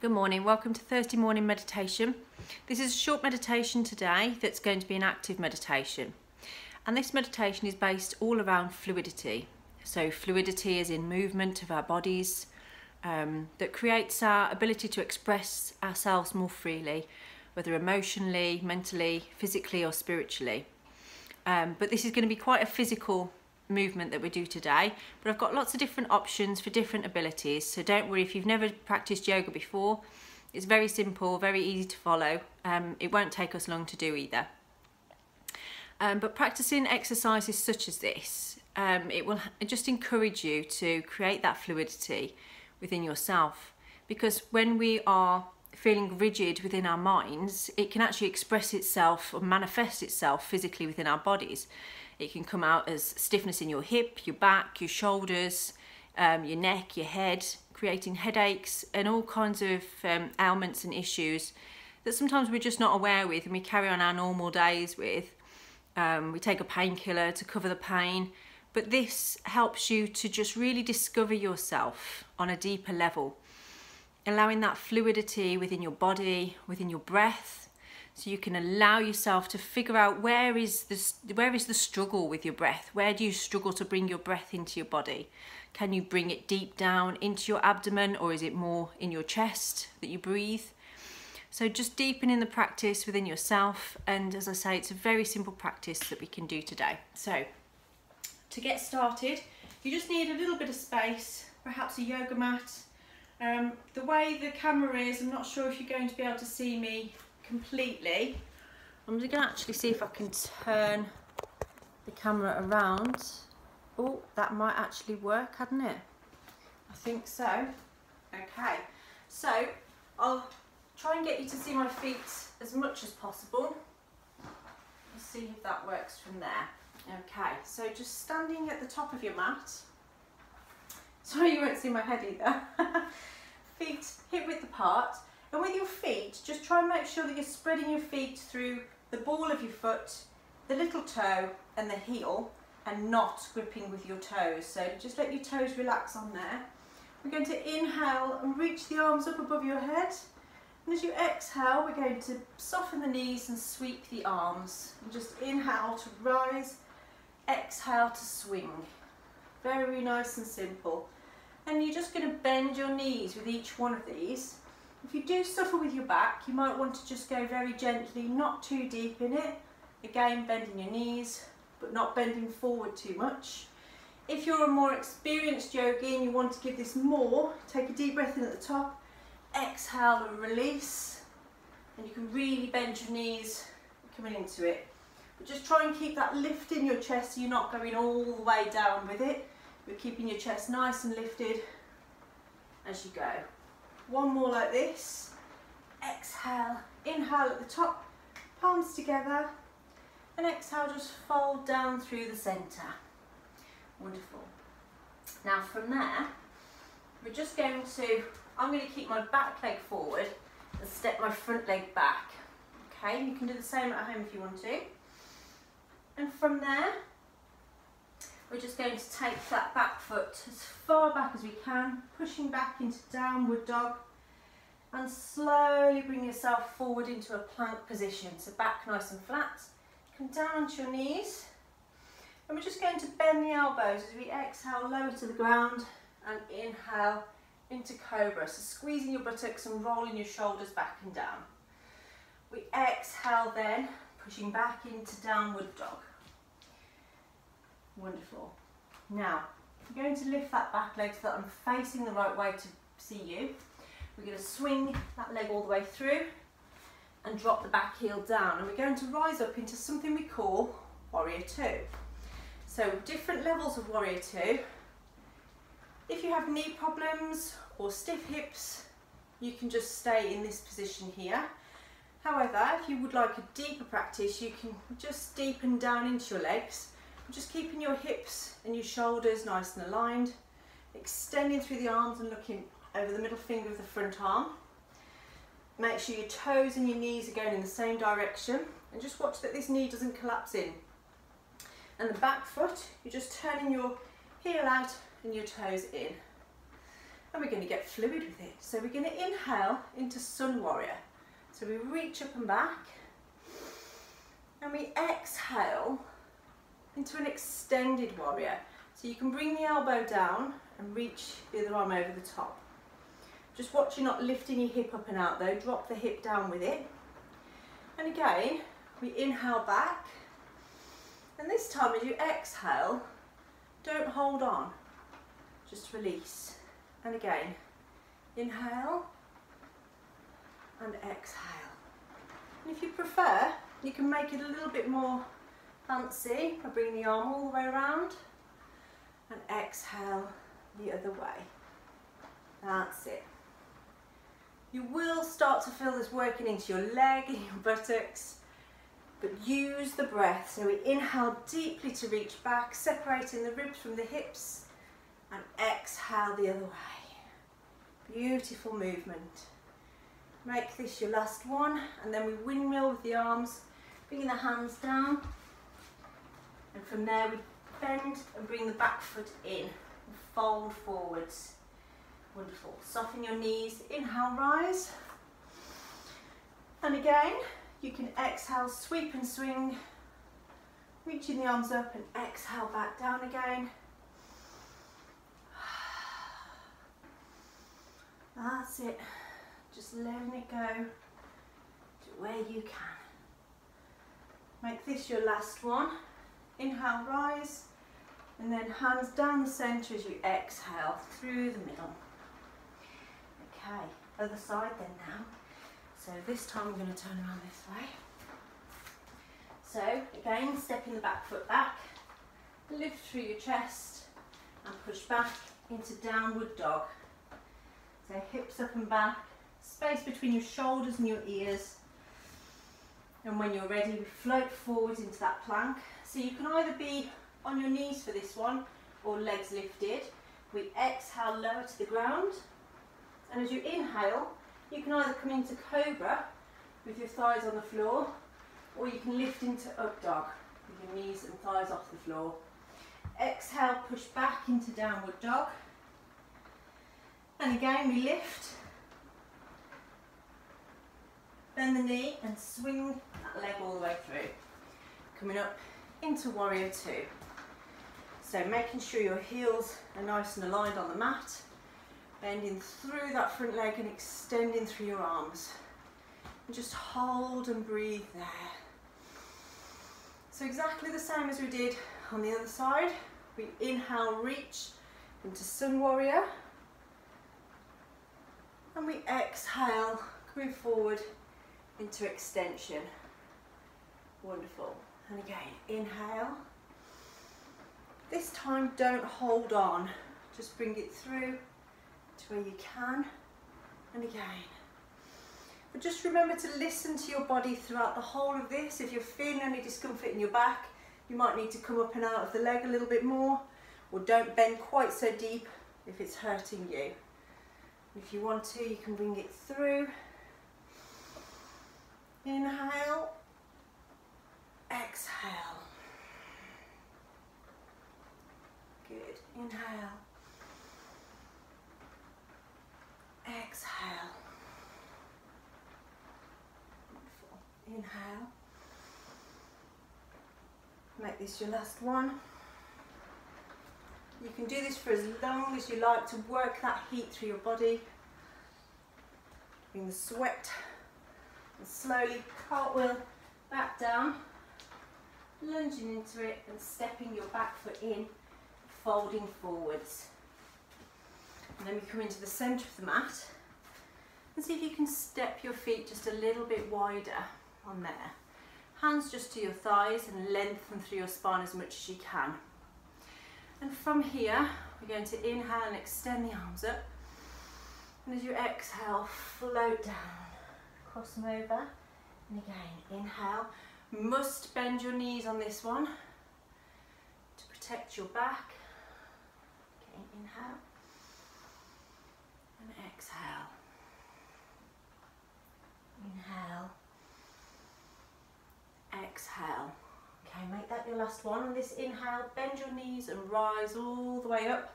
Good morning, welcome to Thursday morning meditation. This is a short meditation today that's going to be an active meditation. And this meditation is based all around fluidity. So fluidity is in movement of our bodies that creates our ability to express ourselves more freely, whether emotionally, mentally, physically or spiritually. But this is going to be quite a physical movement that we do today, but I've got lots of different options for different abilities, so don't worry if you've never practiced yoga before. It's very simple, very easy to follow. It won't take us long to do either. But practicing exercises such as this, it will just encourage you to create that fluidity within yourself, because when we are feeling rigid within our minds, it can actually express itself or manifest itself physically within our bodies. It can come out as stiffness in your hip, your back, your shoulders, your neck, your head, creating headaches and all kinds of ailments and issues that sometimes we're just not aware with and we carry on our normal days with. We take a painkiller to cover the pain, but this helps you to just really discover yourself on a deeper level, allowing that fluidity within your body, within your breath, so you can allow yourself to figure out where is the struggle with your breath. Where do you struggle to bring your breath into your body? Can you bring it deep down into your abdomen, or is it more in your chest that you breathe? So just deepening the practice within yourself, and as I say, it's a very simple practice that we can do today. So to get started, you just need a little bit of space, perhaps a yoga mat. The way the camera is, I'm not sure if you're going to be able to see me completely. I'm just going to actually see if I can turn the camera around. Oh, that might actually work, hadn't it? I think so. Okay, so I'll try and get you to see my feet as much as possible. Let's see if that works from there. Okay, so just standing at the top of your mat. Sorry you won't see my head either. Feet hip width apart. And with your feet, just try and make sure that you're spreading your feet through the ball of your foot, the little toe and the heel, and not gripping with your toes. So just let your toes relax on there. We're going to inhale and reach the arms up above your head. And as you exhale, we're going to soften the knees and sweep the arms. And just inhale to rise, exhale to swing. Very nice and simple. And you're just going to bend your knees with each one of these. If you do suffer with your back, you might want to just go very gently, not too deep in it. Again, bending your knees, but not bending forward too much. If you're a more experienced yogi and you want to give this more, take a deep breath in at the top, exhale and release. And you can really bend your knees coming into it. But just try and keep that lift in your chest so you're not going all the way down with it. You're keeping your chest nice and lifted as you go. One more like this. Exhale, inhale at the top, palms together, and exhale, just fold down through the centre. Wonderful. Now from there, we're just going to, I'm going to keep my back leg forward and step my front leg back. Okay, you can do the same at home if you want to. And from there, we're just going to take that back foot as far back as we can, pushing back into downward dog, and slowly bring yourself forward into a plank position. So back nice and flat, come down onto your knees, and we're just going to bend the elbows as we exhale lower to the ground and inhale into cobra. So squeezing your buttocks and rolling your shoulders back and down. We exhale then, pushing back into downward dog. Wonderful. Now, I'm going to lift that back leg so that I'm facing the right way to see you. We're going to swing that leg all the way through and drop the back heel down. And we're going to rise up into something we call Warrior Two. So different levels of Warrior Two. If you have knee problems or stiff hips, you can just stay in this position here. However, if you would like a deeper practice, you can just deepen down into your legs. Just keeping your hips and your shoulders nice and aligned, extending through the arms and looking over the middle finger of the front arm. Make sure your toes and your knees are going in the same direction, and just watch that this knee doesn't collapse in. And the back foot, you're just turning your heel out and your toes in. and we're going to get fluid with it. So we're going to inhale into Sun Warrior. So we reach up and back, and we exhale into an extended warrior. So you can bring the elbow down and reach the other arm over the top. Just watch you not lifting your hip up and out though, drop the hip down with it. And again, we inhale back, and this time as you exhale, don't hold on, just release. And again, inhale and exhale. And if you prefer, you can make it a little bit more fancy by bringing the arm all the way around and exhale the other way. That's it. You will start to feel this working into your leg and your buttocks, but use the breath. So we inhale deeply to reach back, separating the ribs from the hips, and exhale the other way. Beautiful movement. Make this your last one, and then we windmill with the arms, bringing the hands down, and from there we bend and bring the back foot in and fold forwards. Wonderful. Soften your knees, inhale, rise. And again, you can exhale, sweep and swing, reaching the arms up, and exhale back down again. That's it. Just letting it go to where you can. Make this your last one. Inhale, rise, and then hands down the centre as you exhale through the middle. Okay, other side then now. So this time we're going to turn around this way. So again, stepping the back foot back, lift through your chest and push back into downward dog. So hips up and back, space between your shoulders and your ears. And when you're ready, we float forward into that plank. So you can either be on your knees for this one or legs lifted. We exhale lower to the ground. And as you inhale, you can either come into cobra with your thighs on the floor, or you can lift into up dog with your knees and thighs off the floor. Exhale, push back into downward dog. And again, we lift, bend the knee and swing that leg all the way through. Coming up into warrior two. So making sure your heels are nice and aligned on the mat, bending through that front leg and extending through your arms. And just hold and breathe there. So exactly the same as we did on the other side. We inhale, reach into Sun Warrior. And we exhale, coming forward into extension. Wonderful. And again, inhale. This time don't hold on, just bring it through to where you can, and again. But just remember to listen to your body throughout the whole of this. If you're feeling any discomfort in your back, you might need to come up and out of the leg a little bit more, or don't bend quite so deep if it's hurting you. If you want to, you can bring it through. Inhale, exhale. Good. Inhale, exhale. Wonderful. Inhale. Make this your last one. You can do this for as long as you like to work that heat through your body. Bring the sweat and slowly cartwheel back down, lunging into it and stepping your back foot in, folding forwards. And then we come into the centre of the mat and see if you can step your feet just a little bit wider on there. Hands just to your thighs and lengthen through your spine as much as you can. And from here, we're going to inhale and extend the arms up. And as you exhale, float down, cross them over. And again, inhale. Must bend your knees on this one to protect your back. Okay, inhale. And exhale. Inhale. Exhale. Okay, make that your last one. On this inhale, bend your knees and rise all the way up.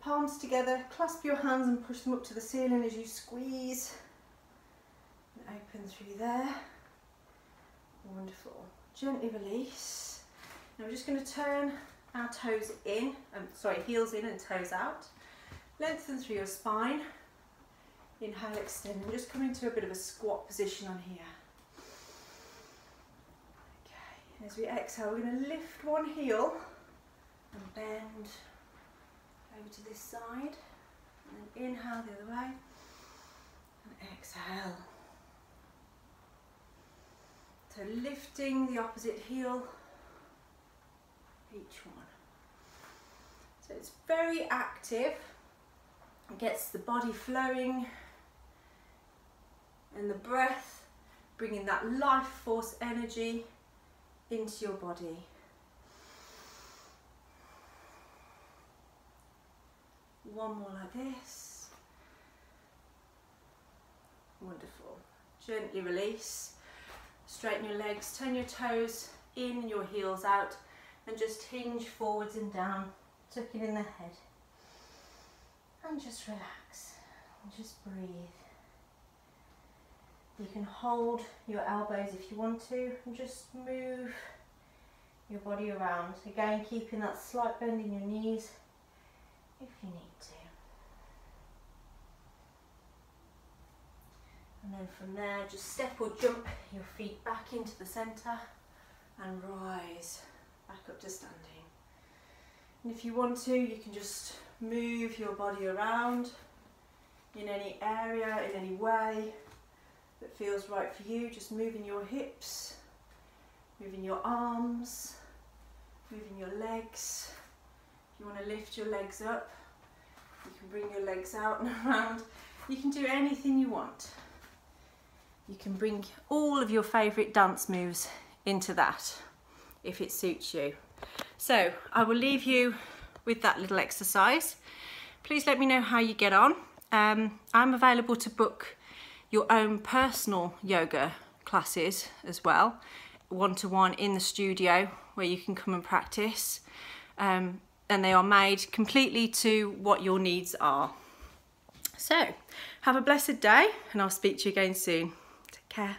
palms together, clasp your hands and push them up to the ceiling as you squeeze. And open through there. Wonderful. Gently release. Now we're just going to turn our toes in, heels in and toes out. Lengthen through your spine. Inhale, extend, and just come into a bit of a squat position on here. Okay, and as we exhale, we're going to lift one heel and bend over to this side. And then inhale the other way. And exhale. So lifting the opposite heel, each one. So it's very active. It gets the body flowing. And the breath, bringing that life force energy into your body. One more like this. Wonderful. Gently release. Straighten your legs, turn your toes in and your heels out, and just hinge forwards and down, tucking in the head. And just relax, and just breathe. You can hold your elbows if you want to, and just move your body around. Again, keeping that slight bend in your knees if you need to. And then from there, just step or jump your feet back into the centre and rise back up to standing. And if you want to, you can just move your body around in any area, in any way that feels right for you. Just moving your hips, moving your arms, moving your legs. If you want to lift your legs up, you can bring your legs out and around. You can do anything you want. You can bring all of your favourite dance moves into that if it suits you. So I will leave you with that little exercise. Please let me know how you get on. I'm available to book your own personal yoga classes as well, one-to-one in the studio where you can come and practice. And they are made completely to what your needs are. So have a blessed day, and I'll speak to you again soon. Take care.